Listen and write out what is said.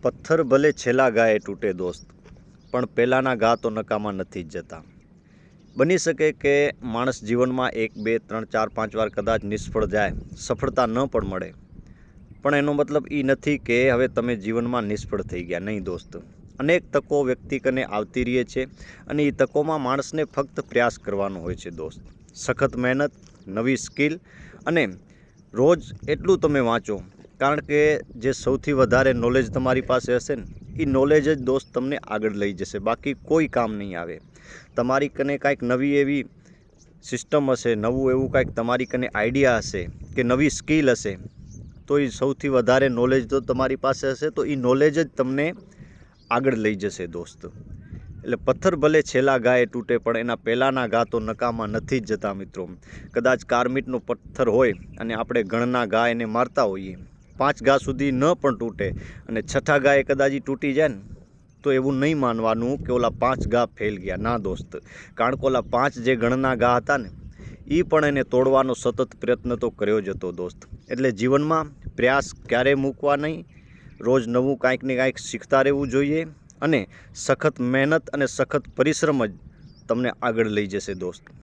પથ્થર ભલે છેલ્લા ગાએ તૂટે દોસ્ત, પણ પહેલાંના ઘા તો નકામા નથી જ જતા. બની શકે કે માણસ જીવનમાં 1, 2, 3, 4, 5 વાર કદાચ નિષ્ફળ જાય, સફળતા ન પણ મળે, પણ એનો મતલબ એ નથી કે હવે તમે જીવનમાં નિષ્ફળ થઈ ગયા. નહીં દોસ્ત, અનેક તકો વ્યક્તિ કને આવતી રહે છે અને એ તકોમાં માણસને ફક્ત પ્રયાસ કરવાનો હોય છે દોસ્ત. સખત મહેનત, નવી સ્કિલ અને રોજ એટલું તમે વાંચો, કારણ કે જે સૌથી વધારે નોલેજ તમારી પાસે હશે ને, એ નોલેજ જ દોસ્ત તમને આગળ લઈ જશે, બાકી કોઈ કામ નહીં આવે. તમારી કને કાંઈક નવી એવી સિસ્ટમ હશે, નવું એવું કાંઈક તમારી કને આઈડિયા હશે કે નવી સ્કિલ હશે, તો એ સૌથી વધારે નોલેજ તો તમારી પાસે હશે, તો એ નોલેજ જ તમને આગળ લઈ જશે દોસ્ત. એટલે પથ્થર ભલે છેલ્લા ગાએ તૂટે, પણ એના પહેલાંના ઘા તો નકામા નથી જ જતા મિત્રો. કદાચ કારમીટનો પથ્થર હોય અને આપણે ગણના ઘા એને મારતા હોઈએ, 5 ઘા સુધી ન પણ તૂટે અને 6થા ગાએ કદાચ તૂટી જાય ને, તો એવું નહીં માનવાનું કે ઓલા 5 ઘા ફેલ ગયા. ના દોસ્ત, કારણ કે ઓલા 5 જે ગણના ઘા હતા ને, એ પણ એને તોડવાનો સતત પ્રયત્ન તો કર્યો જ હતો દોસ્ત. એટલે જીવનમાં પ્રયાસ ક્યારેય મૂકવા નહીં, રોજ નવું કાંઈક ને કાંઈક શીખતા રહેવું જોઈએ અને સખત મહેનત અને સખત પરિશ્રમ જ તમને આગળ લઈ જશે દોસ્ત.